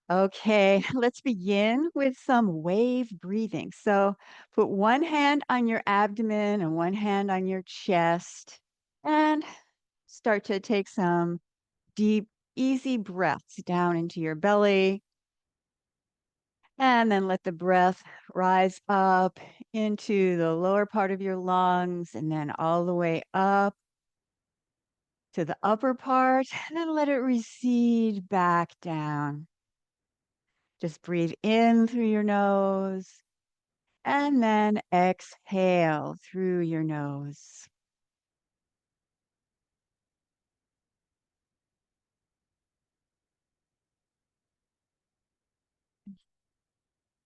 Okay, let's begin with some wave breathing. So put one hand on your abdomen and one hand on your chest and start to take some deep, easy breaths down into your belly. And then let the breath rise up into the lower part of your lungs and then all the way up to the upper part. And then let it recede back down. Just breathe in through your nose and then exhale through your nose.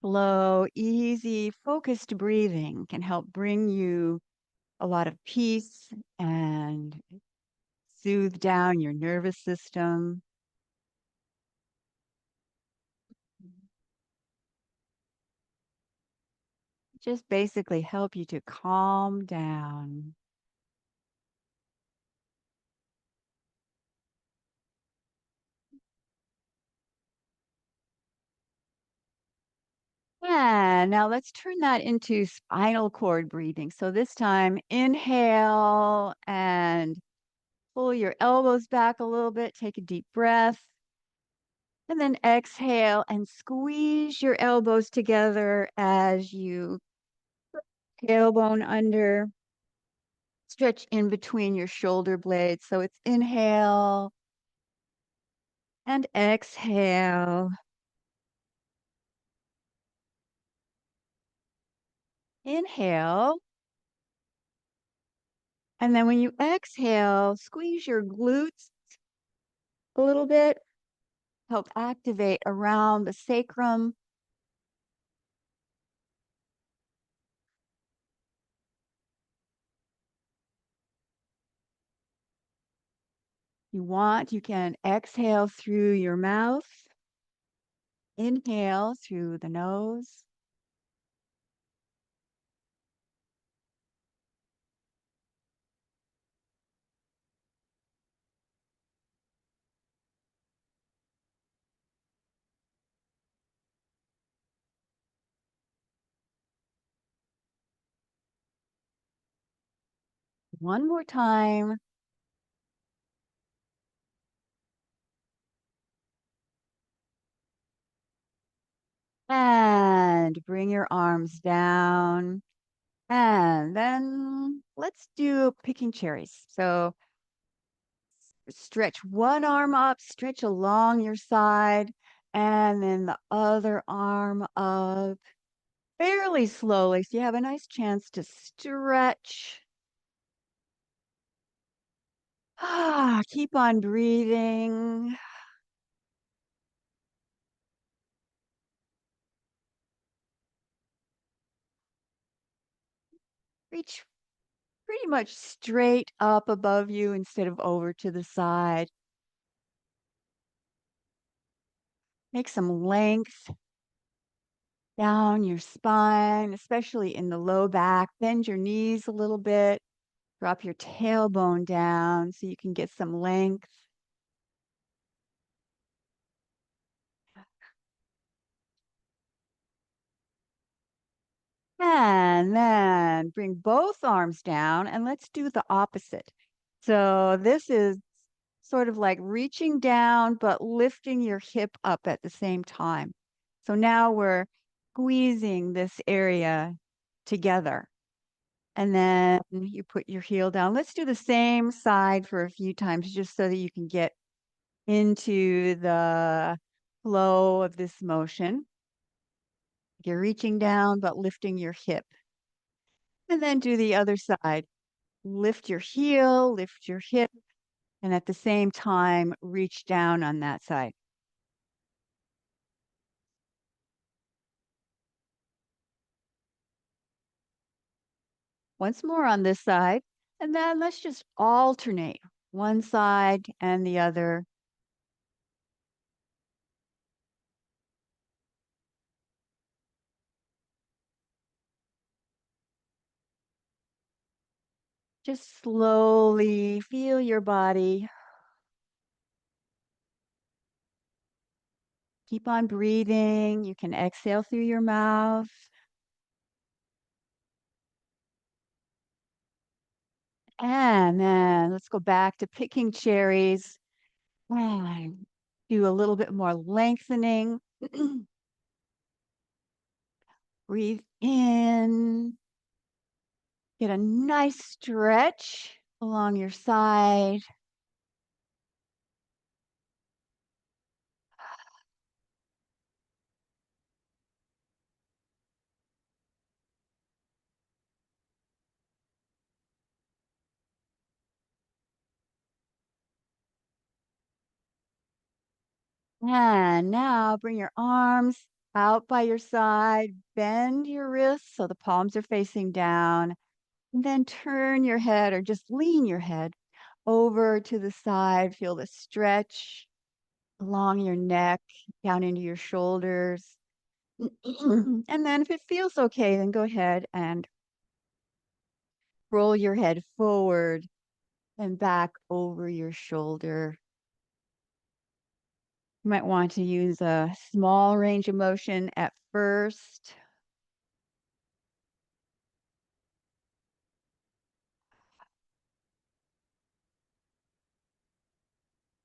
Slow, easy, focused breathing can help bring you a lot of peace and soothe down your nervous system. Just basically help you to calm down. And now let's turn that into spinal cord breathing. So this time, inhale and pull your elbows back a little bit. Take a deep breath. And then exhale and squeeze your elbows together as you tailbone under, stretch in between your shoulder blades. So it's inhale and exhale. Inhale. And then when you exhale, squeeze your glutes a little bit, help activate around the sacrum. You can exhale through your mouth, inhale through the nose. One more time. And bring your arms down. And then let's do picking cherries. So stretch one arm up, stretch along your side, and then the other arm up fairly slowly. So you have a nice chance to stretch. Keep on breathing. Reach pretty much straight up above you instead of over to the side. Make some length down your spine, especially in the low back. Bend your knees a little bit. Drop your tailbone down so you can get some length. And then bring both arms down and let's do the opposite. So this is sort of like reaching down, but lifting your hip up at the same time. So now we're squeezing this area together. And then you put your heel down. Let's do the same side for a few times just so that you can get into the flow of this motion. You're reaching down, but lifting your hip. And then do the other side. Lift your heel, lift your hip, and at the same time, reach down on that side. Once more on this side. And then let's just alternate one side and the other. Just slowly feel your body Keep on breathing. You can exhale through your mouth. And then let's go back to picking cherries. And do a little bit more lengthening. Breathe in. Get a nice stretch along your side. And now bring your arms out by your side. Bend your wrists so the palms are facing down. And then turn your head or just lean your head over to the side. Feel the stretch along your neck, down into your shoulders. And then if it feels okay, then go ahead and roll your head forward and back over your shoulder. You might want to use a small range of motion at first.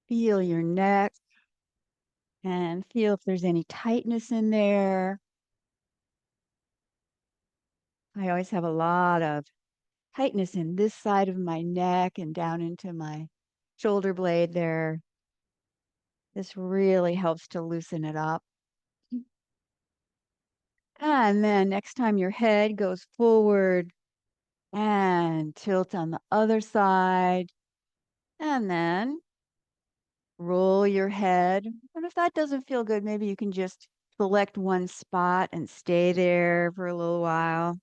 Feel your neck and feel if there's any tightness in there. I always have a lot of tightness in this side of my neck and down into my shoulder blade there. This really helps to loosen it up. And then next time your head goes forward and tilt on the other side, and then roll your head. And if that doesn't feel good, maybe you can just select one spot and stay there for a little while.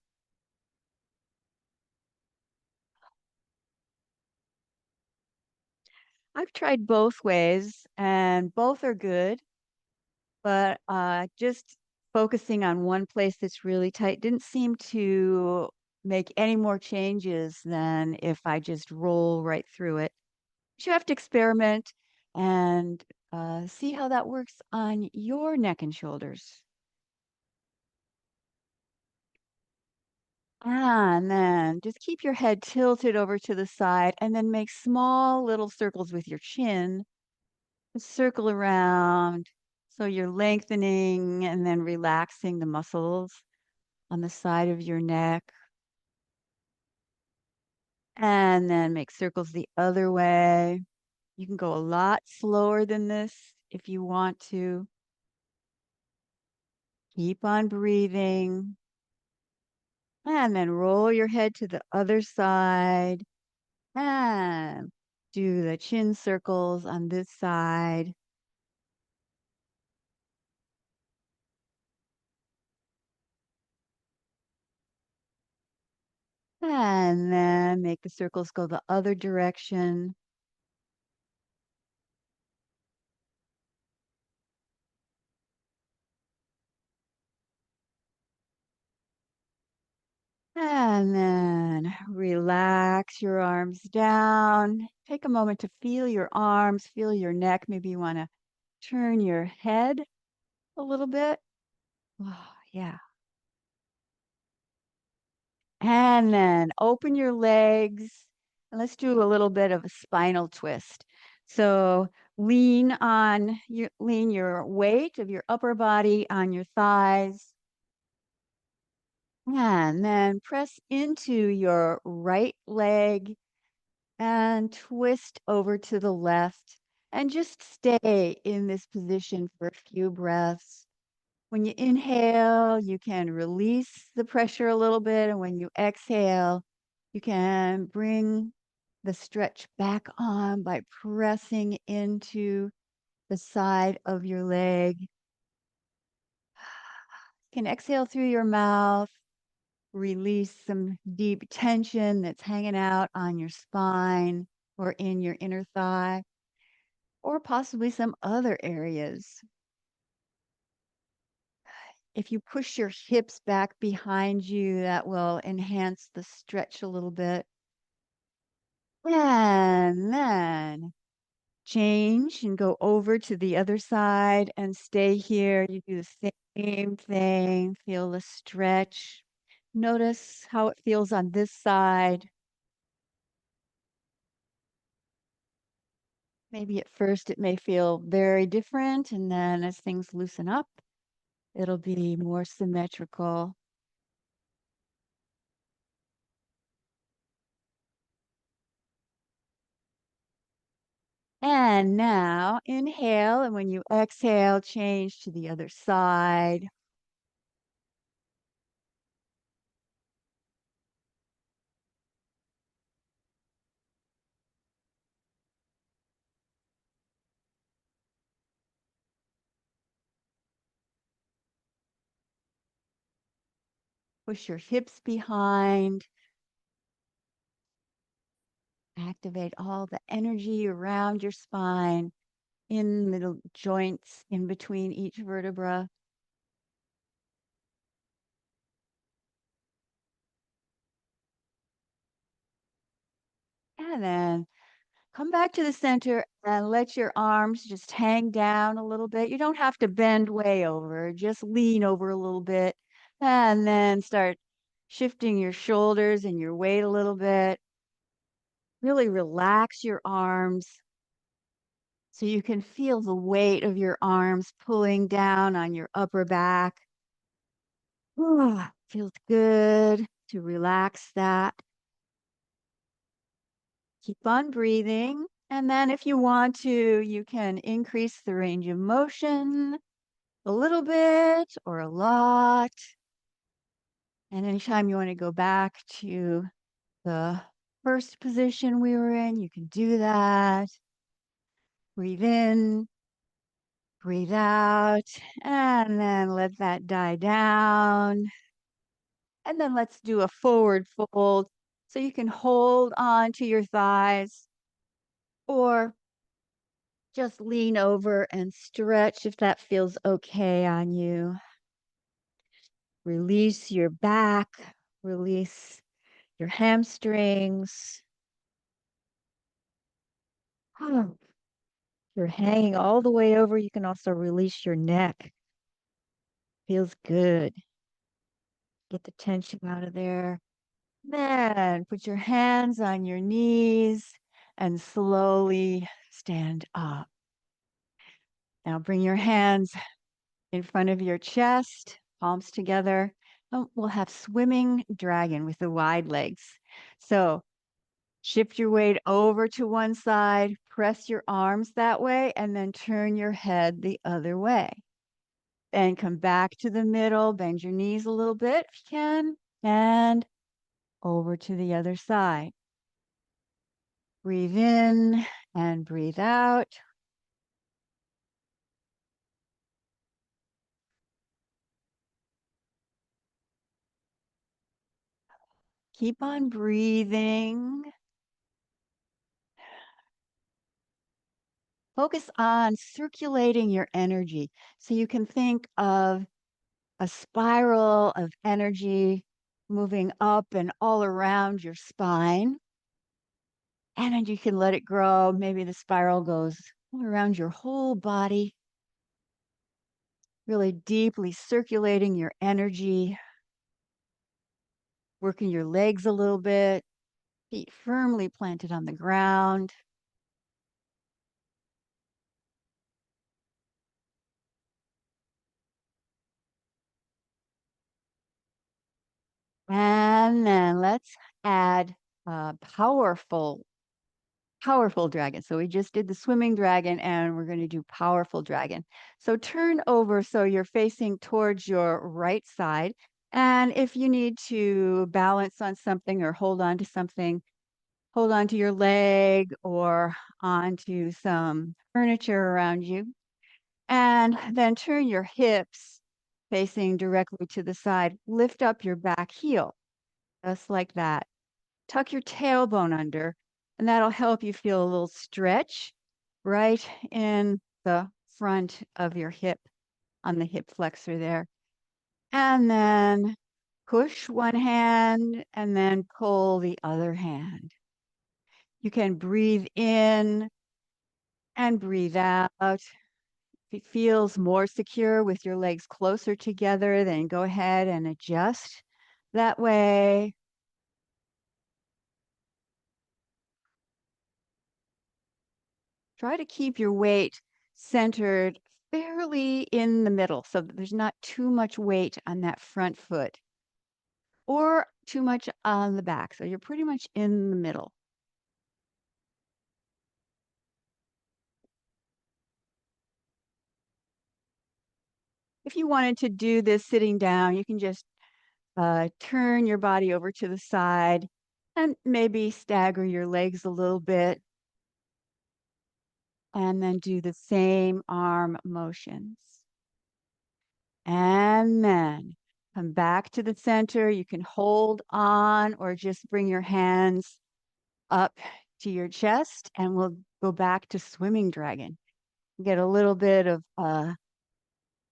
I've tried both ways and both are good, but just focusing on one place that's really tight didn't seem to make any more changes than if I just roll right through it. You have to experiment and see how that works on your neck and shoulders. And then just keep your head tilted over to the side and then make small little circles with your chin. Circle around. So you're lengthening and then relaxing the muscles on the side of your neck. And then make circles the other way. You can go a lot slower than this if you want to. Keep on breathing. And then roll your head to the other side. And do the chin circles on this side. And then make the circles go the other direction. And then relax your arms down. Take a moment to feel your arms, feel your neck. Maybe you want to turn your head a little bit. Oh, yeah. And then open your legs. And let's do a little bit of a spinal twist. So lean your weight of your upper body on your thighs. And then press into your right leg and twist over to the left and just stay in this position for a few breaths. When you inhale, you can release the pressure a little bit. And when you exhale, you can bring the stretch back on by pressing into the side of your leg. You can exhale through your mouth, release some deep tension that's hanging out on your spine or in your inner thigh, or possibly some other areas. If you push your hips back behind you, that will enhance the stretch a little bit. And then change and go over to the other side and stay here. You do the same thing. Feel the stretch. Notice how it feels on this side. Maybe at first it may feel very different, and then as things loosen up, it'll be more symmetrical. And now inhale, and when you exhale, change to the other side. Push your hips behind. Activate all the energy around your spine, in the joints in between each vertebra. And then come back to the center and let your arms just hang down a little bit. You don't have to bend way over, just lean over a little bit. And then start shifting your shoulders and your weight a little bit. Really relax your arms so you can feel the weight of your arms pulling down on your upper back. Feels good to relax that. Keep on breathing. And then if you want to, you can increase the range of motion a little bit or a lot. And anytime you want to go back to the first position we were in, you can do that. Breathe in, breathe out, and then let that die down. And then let's do a forward fold. So you can hold on to your thighs or just lean over and stretch if that feels okay on you. Release your back, release your hamstrings. If you're hanging all the way over, you can also release your neck. Feels good. Get the tension out of there. Then put your hands on your knees and slowly stand up. Now bring your hands in front of your chest, palms together. We'll have swimming dragon with the wide legs. So shift your weight over to one side, press your arms that way, and then turn your head the other way. Then come back to the middle, bend your knees a little bit if you can, and over to the other side. Breathe in and breathe out. Keep on breathing. Focus on circulating your energy. So you can think of a spiral of energy moving up and all around your spine. And then you can let it grow. Maybe the spiral goes all around your whole body, really deeply circulating your energy, working your legs a little bit, feet firmly planted on the ground. And then let's add a powerful dragon. So we just did the swimming dragon and we're going to do powerful dragon. So turn over so you're facing towards your right side. And if you need to balance on something or hold on to something, hold on to your leg or onto some furniture around you. And then turn your hips facing directly to the side. Lift up your back heel, just like that. Tuck your tailbone under, and that'll help you feel a little stretch right in the front of your hip, on the hip flexor there. And then push one hand and then pull the other hand. You can breathe in And breathe out. If it feels more secure with your legs closer together, then go ahead and adjust that way. Try to keep your weight centered fairly in the middle so that there's not too much weight on that front foot or too much on the back. So you're pretty much in the middle. If you wanted to do this sitting down, you can just turn your body over to the side and maybe stagger your legs a little bit and then do the same arm motions. And then come back to the center. You can hold on or just bring your hands up to your chest and we'll go back to swimming dragon. Get a little bit of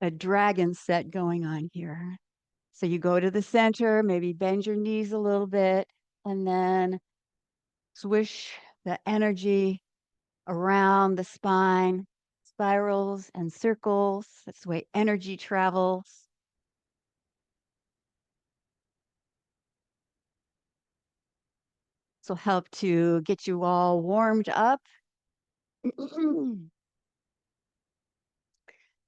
a dragon set going on here. So you go to the center, maybe bend your knees a little bit, and then swish the energy around the spine, spirals and circles. That's the way energy travels. This will help to get you all warmed up.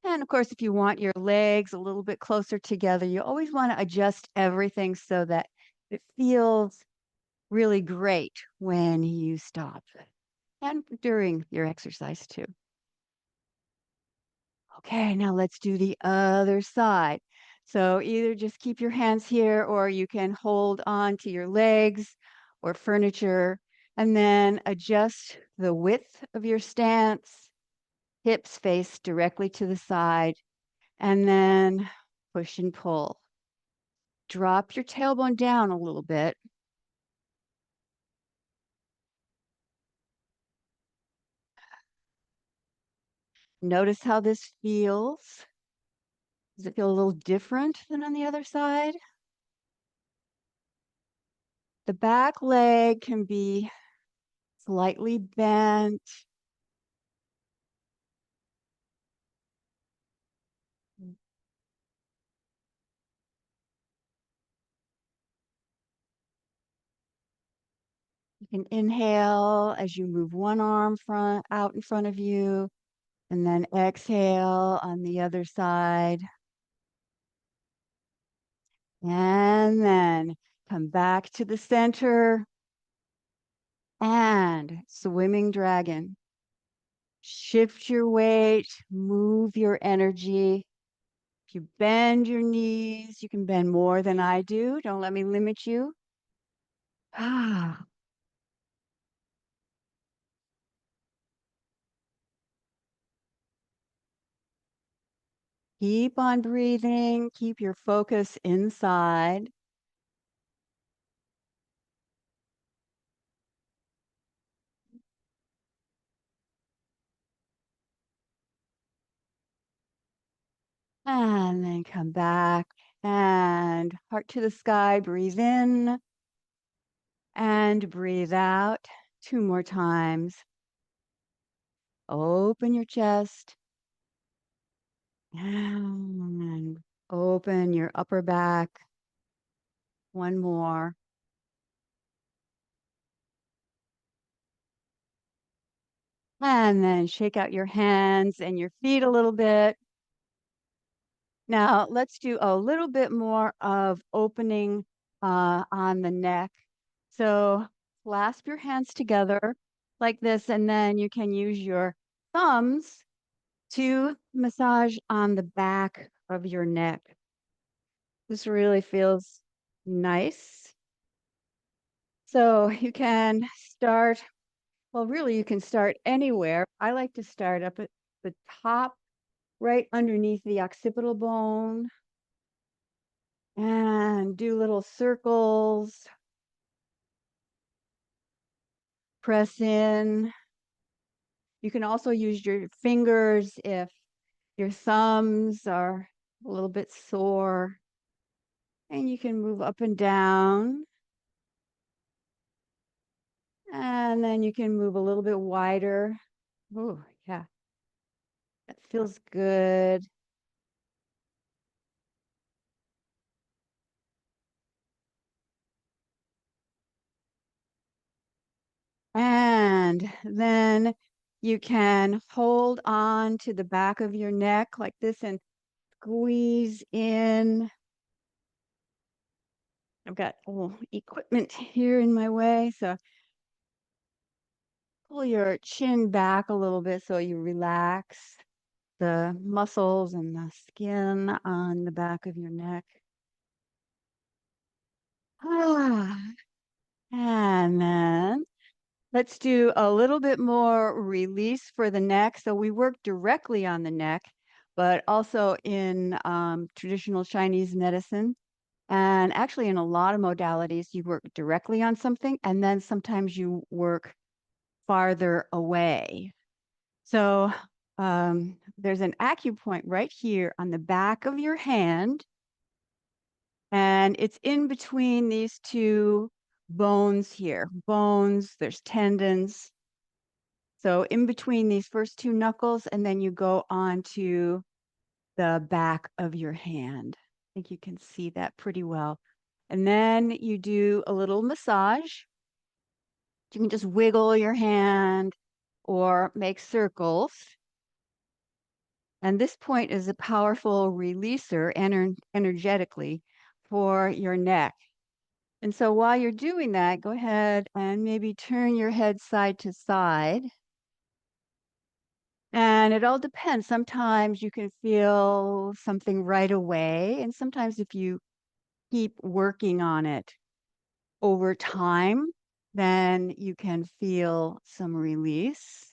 And of course, if you want your legs a little bit closer together, you always want to adjust everything so that it feels really great when you stop and during your exercise too. Okay, now let's do the other side. So either just keep your hands here or you can hold on to your legs or furniture and then adjust the width of your stance, hips face directly to the side, and then push and pull. Drop your tailbone down a little bit. Notice how this feels. Does it feel a little different than on the other side? The back leg can be slightly bent. You can inhale as you move one arm out in front of you, and then exhale on the other side. And then come back to the center and swimming dragon. Shift your weight, move your energy. If you bend your knees, you can bend more than I do. Don't let me limit you. Ah, keep on breathing. Keep your focus inside. And then come back and heart to the sky. Breathe in and breathe out. Two more times. Open your chest and open your upper back. One more. And then shake out your hands and your feet a little bit. Now let's do a little bit more of opening on the neck. So clasp your hands together like this, and then you can use your thumbs to massage on the back of your neck. This really feels nice. So you can start, well, really, you can start anywhere. I like to start up at the top, right underneath the occipital bone, and do little circles. Press in. You can also use your fingers if your thumbs are a little bit sore. And you can move up and down. And then you can move a little bit wider. Oh, Yeah, that feels good. And then you can hold on to the back of your neck like this and squeeze in. I've got a little equipment here in my way, so pull your chin back a little bit so you relax the muscles and the skin on the back of your neck. Ah, and then let's do a little bit more release for the neck. So we work directly on the neck, but also in traditional Chinese medicine. And actually, in a lot of modalities, you work directly on something, and then sometimes you work farther away. So there's an acupoint right here on the back of your hand, and it's in between these two bones here. Bones, there's tendons. So in between these first two knuckles, and then you go on to the back of your hand. I think you can see that pretty well. And then you do a little massage. You can just wiggle your hand or make circles. And this point is a powerful releaser energetically for your neck. And so while you're doing that, go ahead and maybe turn your head side to side. And it all depends. Sometimes you can feel something right away. And sometimes if you keep working on it over time, then you can feel some release.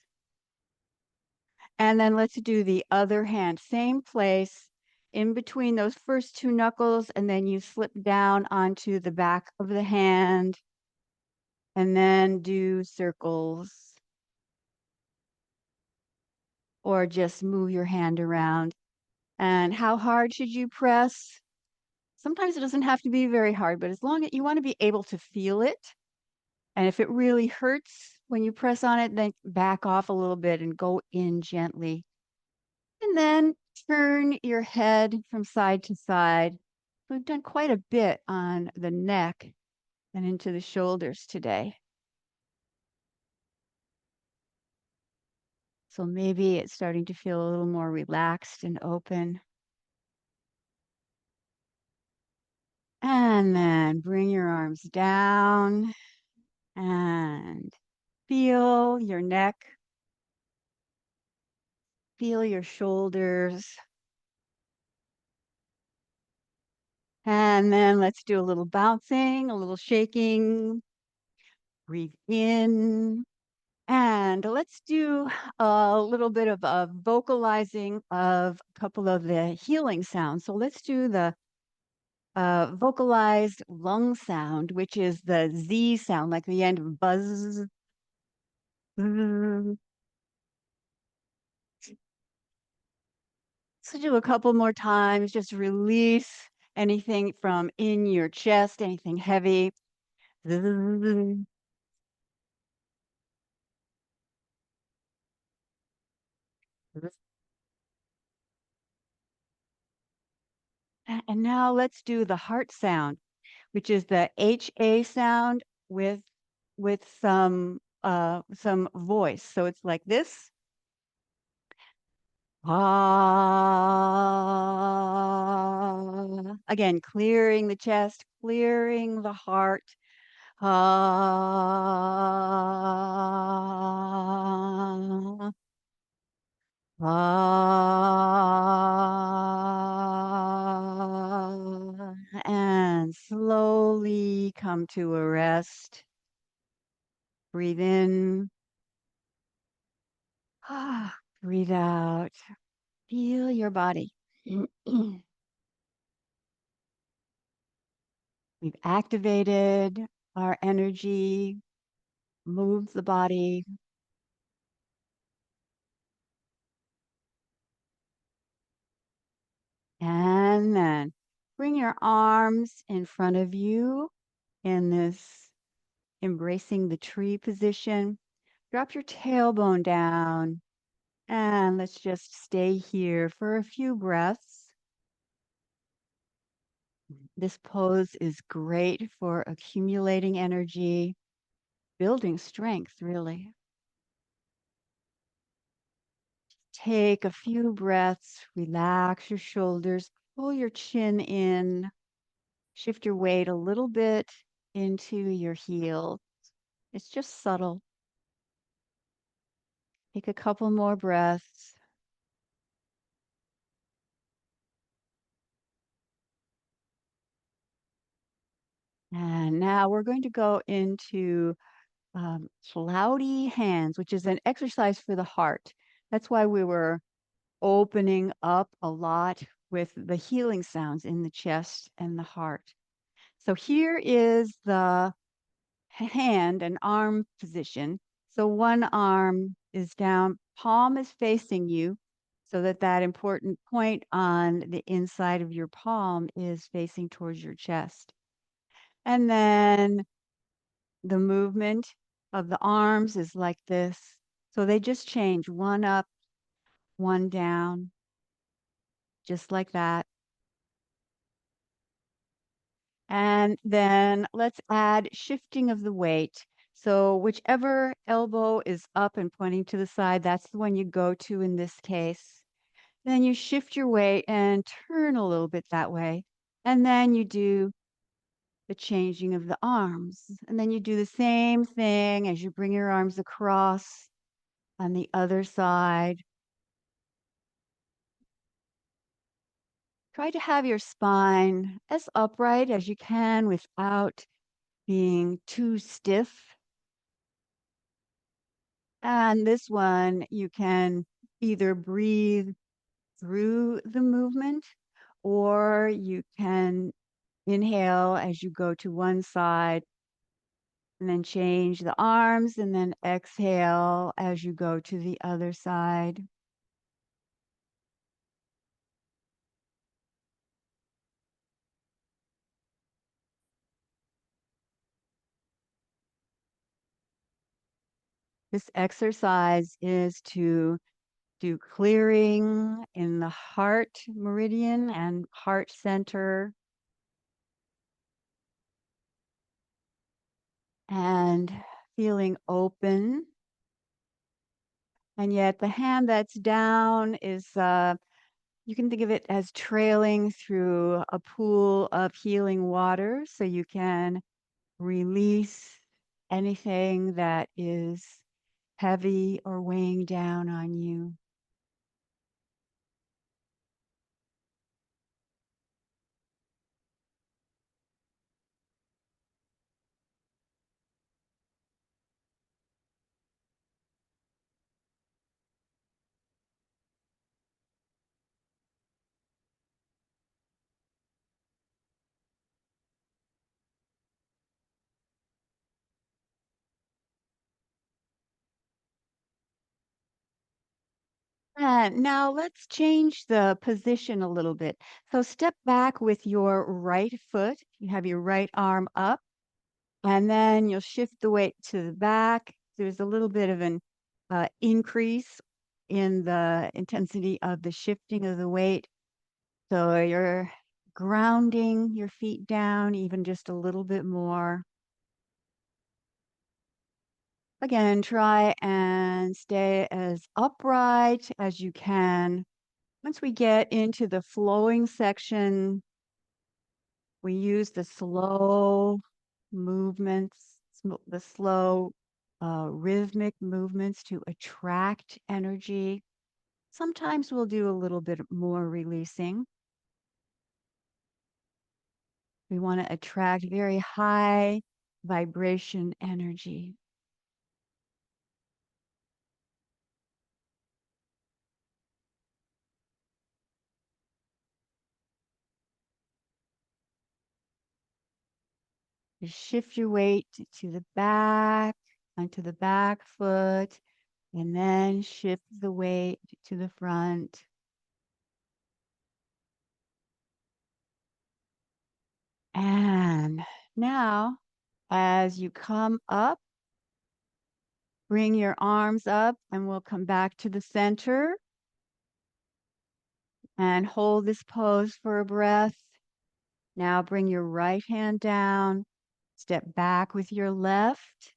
And then let's do the other hand, same place in between those first two knuckles, and then you slip down onto the back of the hand and then do circles or just move your hand around. And how hard should you press? Sometimes it doesn't have to be very hard, but as long as you want to be able to feel it. And if it really hurts when you press on it, then back off a little bit and go in gently. And then turn your head from side to side. We've done quite a bit on the neck and into the shoulders today. So maybe it's starting to feel a little more relaxed and open. And then bring your arms down and feel your neck, feel your shoulders. And then let's do a little bouncing, a little shaking. Breathe in. And let's do a little bit of vocalizing of a couple of the healing sounds. So let's do the vocalized lung sound, which is the Z sound, like the end of buzz. So do a couple more times, just release anything from in your chest, anything heavy. And now let's do the heart sound, which is the HA sound with some voice. So it's like this. Ah. Again, clearing the chest, clearing the heart. Ah. Ah. And slowly come to a rest. Breathe in. Ah. Breathe out. Feel your body. We've activated our energy, moved the body, and then bring your arms in front of you in this embracing the tree position. Drop your tailbone down And let's just stay here for a few breaths. This pose is great for accumulating energy, building strength, really. Take a few breaths, relax your shoulders, pull your chin in, shift your weight a little bit into your heel. It's just subtle. Take a couple more breaths. And now we're going to go into cloudy hands, which is an exercise for the heart. That's why we were opening up a lot with the healing sounds in the chest and the heart. So here is the hand and arm position. So one arm is down, palm is facing you, so that that important point on the inside of your palm is facing towards your chest. And then the movement of the arms is like this. So they just change, one up, one down, just like that. And then let's add shifting of the weight. So whichever elbow is up and pointing to the side, that's the one you go to in this case. Then you shift your weight and turn a little bit that way. And then you do the changing of the arms. And then you do the same thing as you bring your arms across on the other side. Try to have your spine as upright as you can without being too stiff. And this one, you can either breathe through the movement or you can inhale as you go to one side and then change the arms and then exhale as you go to the other side. This exercise is to do clearing in the heart meridian and heart center and feeling open. And yet the hand that's down is, you can think of it as trailing through a pool of healing water. So you can release anything that is heavy or weighing down on you. And now let's change the position a little bit. So step back with your right foot. You have your right arm up, and then you'll shift the weight to the back. There's a little bit of an increase in the intensity of the shifting of the weight. So you're grounding your feet down even just a little bit more. Again, try and stay as upright as you can. Once we get into the flowing section, we use the slow movements, the slow rhythmic movements to attract energy. Sometimes we'll do a little bit more releasing. We want to attract very high vibration energy. You shift your weight to the back, onto the back foot, and then shift the weight to the front. And now, as you come up, Bring your arms up and we'll come back to the center and hold this pose for a breath. Now bring your right hand down, step back with your left,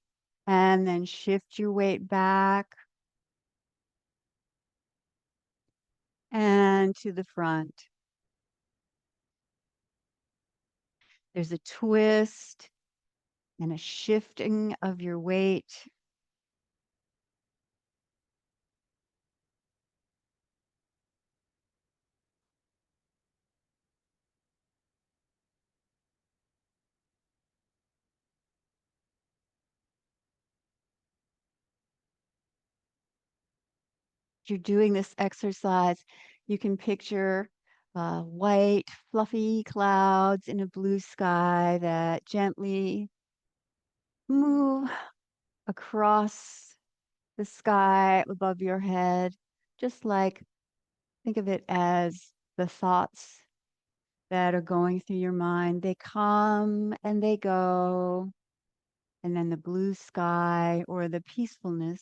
and then shift your weight back and to the front. There's a twist and a shifting of your weight. If you're doing this exercise, you can picture white, fluffy clouds in a blue sky that gently move across the sky above your head, just like think of it as the thoughts that are going through your mind. They come and they go, and then the blue sky or the peacefulness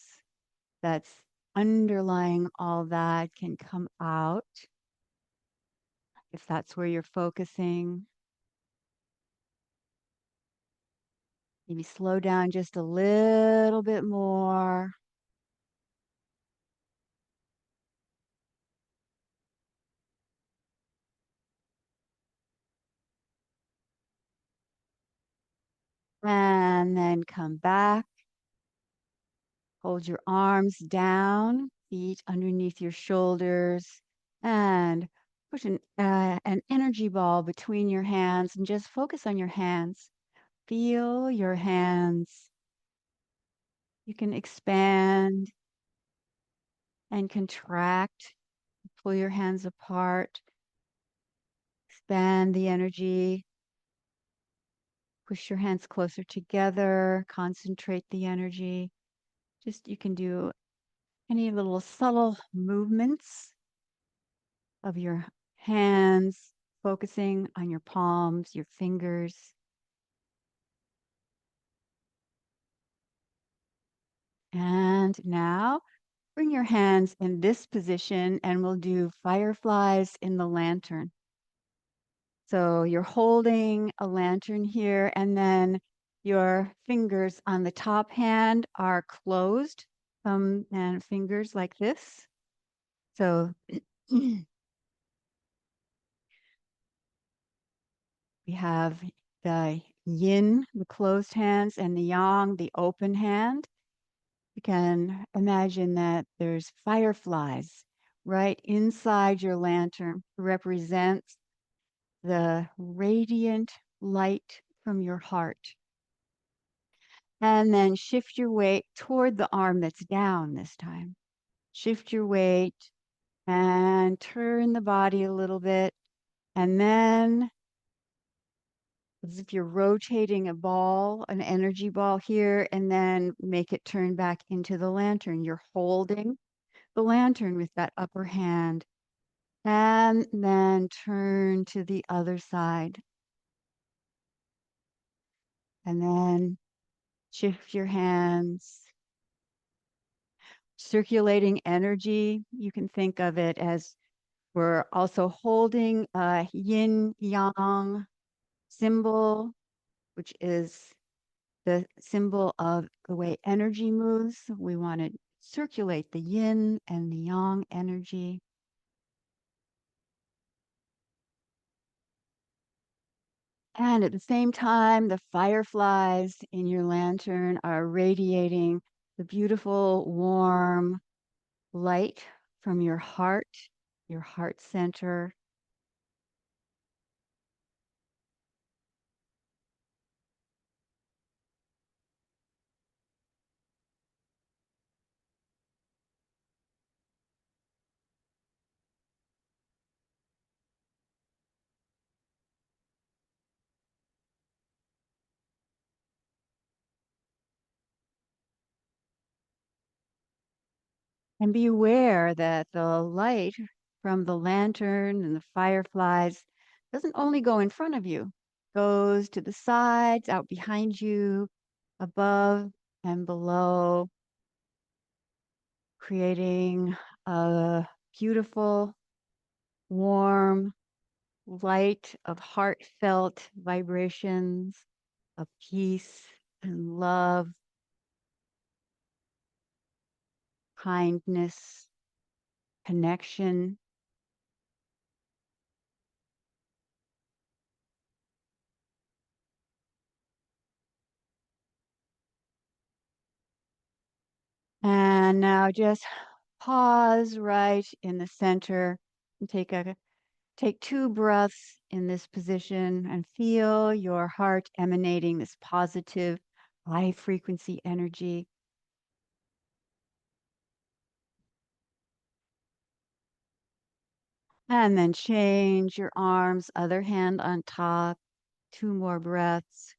that's underlying all that can come out if that's where you're focusing. Maybe slow down just a little bit more. And then come back. Hold your arms down, feet underneath your shoulders, and put an energy ball between your hands and just focus on your hands. Feel your hands. You can expand and contract, pull your hands apart, expand the energy, push your hands closer together, concentrate the energy. Just you can do any little subtle movements of your hands, focusing on your palms, your fingers. And now bring your hands in this position and we'll do fireflies in the lantern. So you're holding a lantern here and then your fingers on the top hand are closed, thumb and fingers like this. So we have the yin, the closed hands, and the yang, the open hand. You can imagine that there's fireflies right inside your lantern, represents the radiant light from your heart. And then shift your weight toward the arm that's down this time. Shift your weight and turn the body a little bit. And then, as if you're rotating a ball, an energy ball here, and then make it turn back into the lantern. You're holding the lantern with that upper hand. And then turn to the other side. And then shift your hands. Circulating energy, you can think of it as we're also holding a yin yang symbol, which is the symbol of the way energy moves. We want to circulate the yin and the yang energy. And at the same time, the fireflies in your lantern are radiating the beautiful, warm light from your heart center. And be aware that the light from the lantern and the fireflies doesn't only go in front of you, goes to the sides, out behind you, above and below. creating a beautiful, warm light of heartfelt vibrations of peace and love, kindness, connection. And now just pause right in the center and take 2 breaths in this position and feel your heart emanating this positive high frequency energy. And then change your arms, other hand on top. 2 more breaths.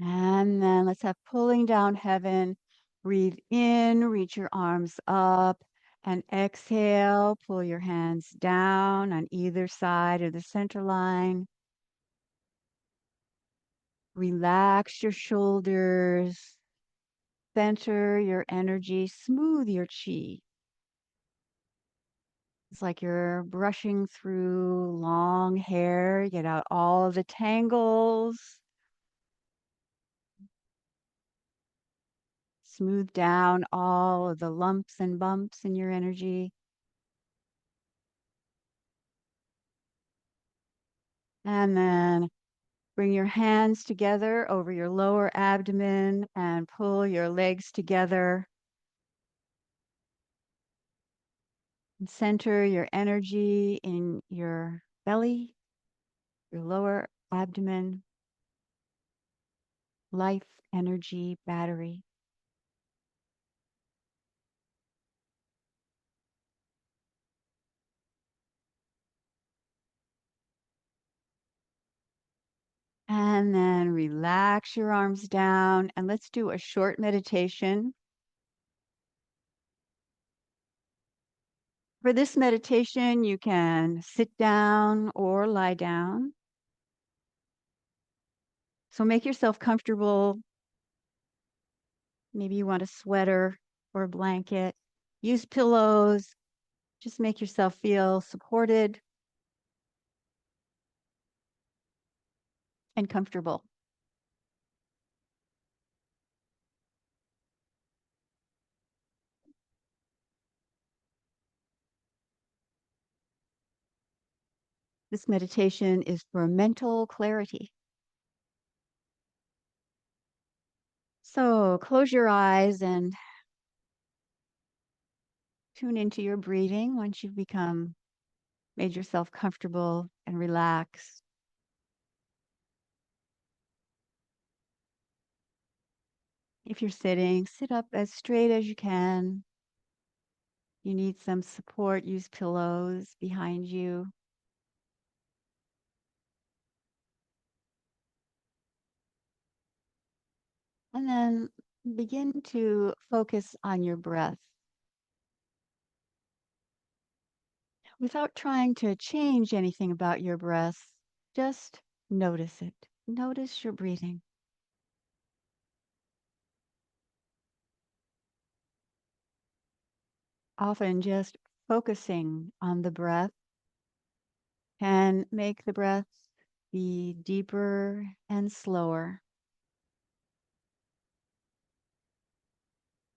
And then let's have pulling down heaven. Breathe in, reach your arms up, and exhale. Pull your hands down on either side of the center line. Relax your shoulders. Center your energy. Smooth your chi. It's like you're brushing through long hair. Get out all of the tangles. Smooth down all of the lumps and bumps in your energy. And then bring your hands together over your lower abdomen and pull your legs together. And center your energy in your belly, your lower abdomen, life energy battery. And then relax your arms down and let's do a short meditation. For this meditation, you can sit down or lie down. So make yourself comfortable. Maybe you want a sweater or a blanket. Use pillows. Just make yourself feel supported and comfortable. This meditation is for mental clarity. So close your eyes and tune into your breathing once you've made yourself comfortable and relaxed. If you're sitting, sit up as straight as you can. You need some support, use pillows behind you. And then begin to focus on your breath without trying to change anything about your breath. Just notice it. Notice your breathing. Often just focusing on the breath can make the breath be deeper and slower.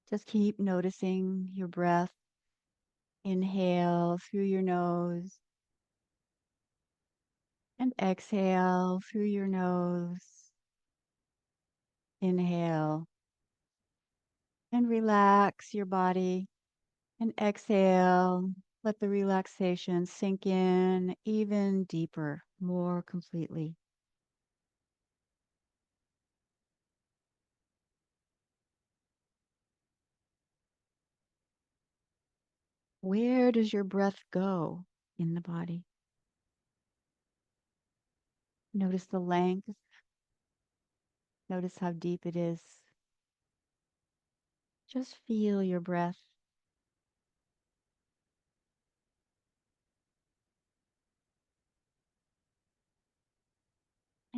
Just keep noticing your breath. Inhale through your nose and exhale through your nose. Inhale and relax your body and exhale. Let the relaxation sink in even deeper, more completely. Where does your breath go in the body? Notice the length. Notice how deep it is. Just feel your breath.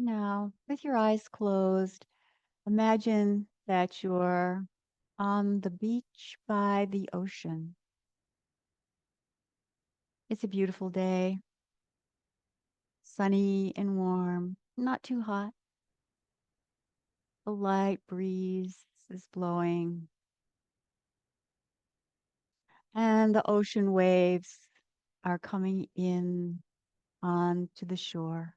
Now, with your eyes closed, imagine that you're on the beach by the ocean. It's a beautiful day, sunny and warm, not too hot. A light breeze is blowing, and the ocean waves are coming in onto the shore.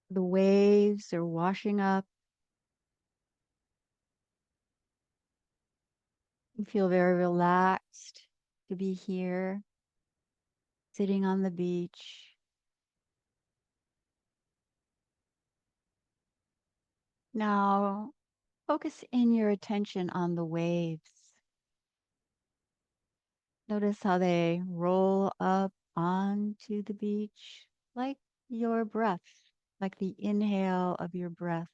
The waves are washing up. You feel very relaxed to be here, sitting on the beach. Now, focus in your attention on the waves. Notice how they roll up onto the beach like your breath, like the inhale of your breath.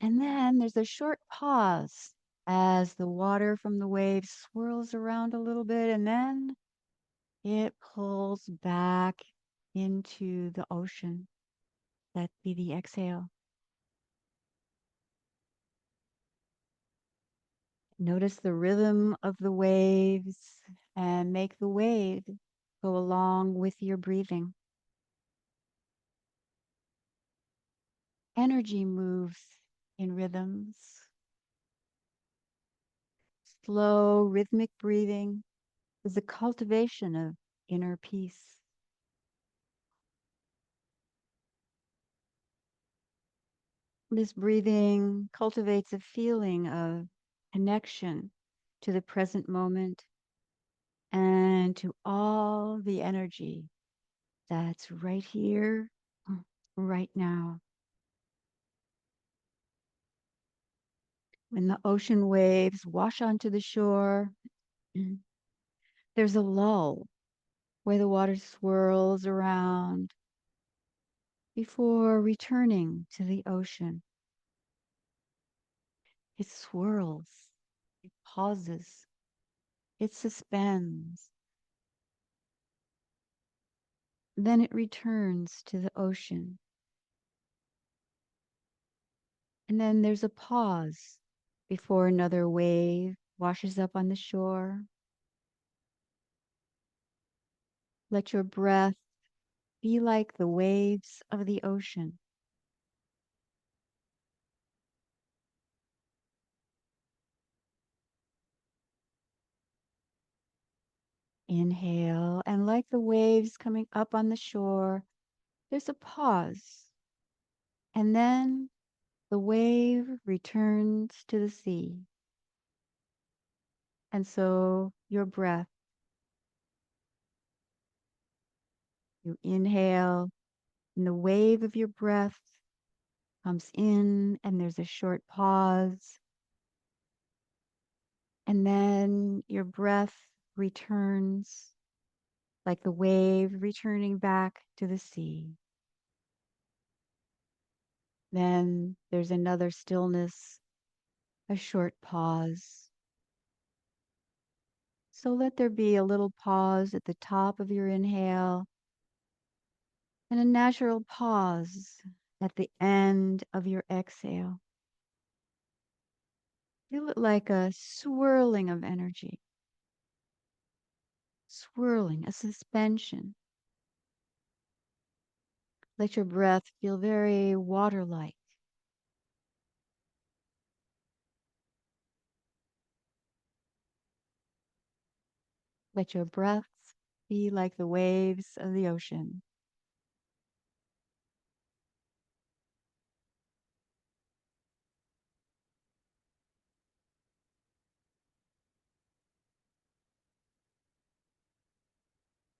And then there's a short pause as the water from the waves swirls around a little bit, and then it pulls back into the ocean. That'd be the exhale. Notice the rhythm of the waves and make the wave go along with your breathing. Energy moves in rhythms. Slow, rhythmic breathing is a cultivation of inner peace. This breathing cultivates a feeling of connection to the present moment and to all the energy that's right here, right now. When the ocean waves wash onto the shore, there's a lull where the water swirls around before returning to the ocean. It swirls, it pauses, it suspends. Then it returns to the ocean. And then there's a pause before another wave washes up on the shore. Let your breath be like the waves of the ocean. Inhale, and like the waves coming up on the shore, there's a pause. And then the wave returns to the sea. And so your breath, you inhale, and the wave of your breath comes in, and there's a short pause. And then your breath returns like the wave returning back to the sea. Then there's another stillness, a short pause. So let there be a little pause at the top of your inhale and a natural pause at the end of your exhale. Feel it like a swirling of energy, swirling, a suspension. Let your breath feel very water-like. Let your breaths be like the waves of the ocean.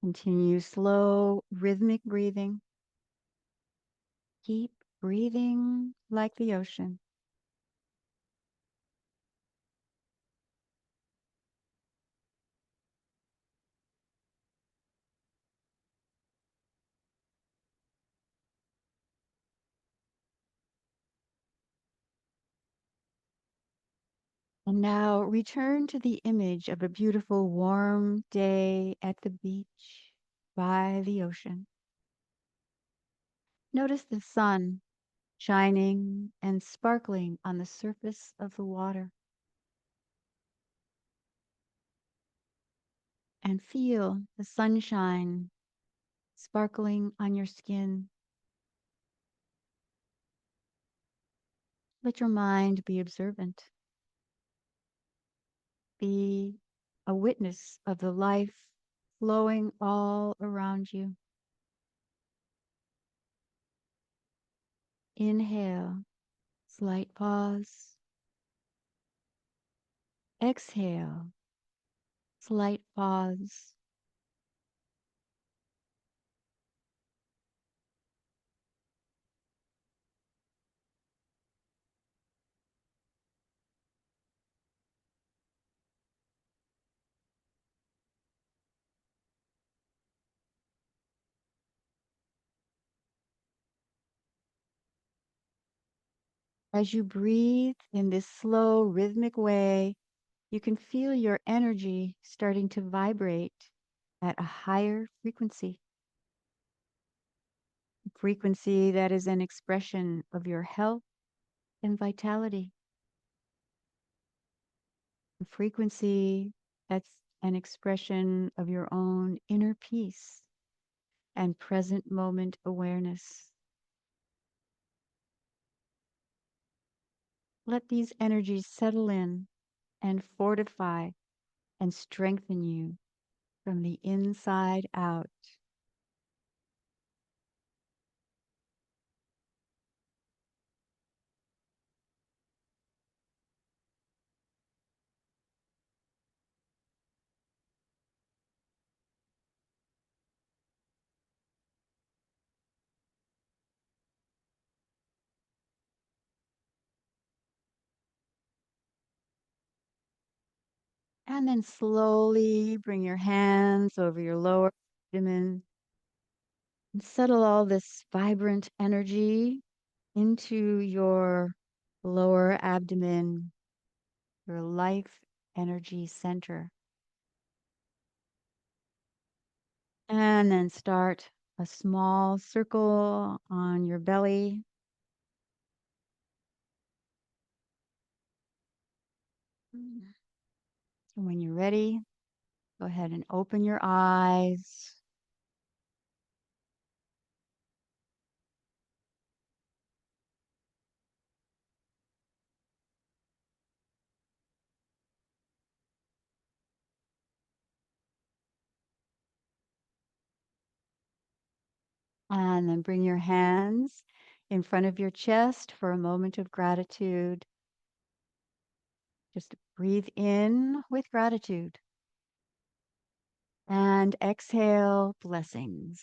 Continue slow, rhythmic breathing. Keep breathing like the ocean. And now return to the image of a beautiful warm day at the beach by the ocean. Notice the sun shining and sparkling on the surface of the water. And feel the sunshine sparkling on your skin. Let your mind be observant. Be a witness of the life flowing all around you. Inhale, slight pause. Exhale, slight pause. As you breathe in this slow, rhythmic way, you can feel your energy starting to vibrate at a higher frequency, a frequency that is an expression of your health and vitality, a frequency that's an expression of your own inner peace and present moment awareness. Let these energies settle in and fortify and strengthen you from the inside out. And then slowly bring your hands over your lower abdomen and settle all this vibrant energy into your lower abdomen, your life energy center. And then start a small circle on your belly. And when you're ready, go ahead and open your eyes. And then bring your hands in front of your chest for a moment of gratitude. Just breathe in with gratitude and exhale blessings.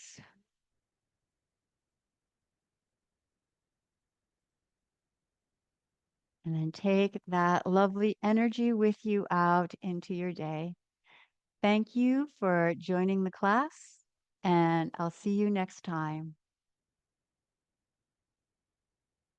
And then take that lovely energy with you out into your day. Thank you for joining the class, and I'll see you next time.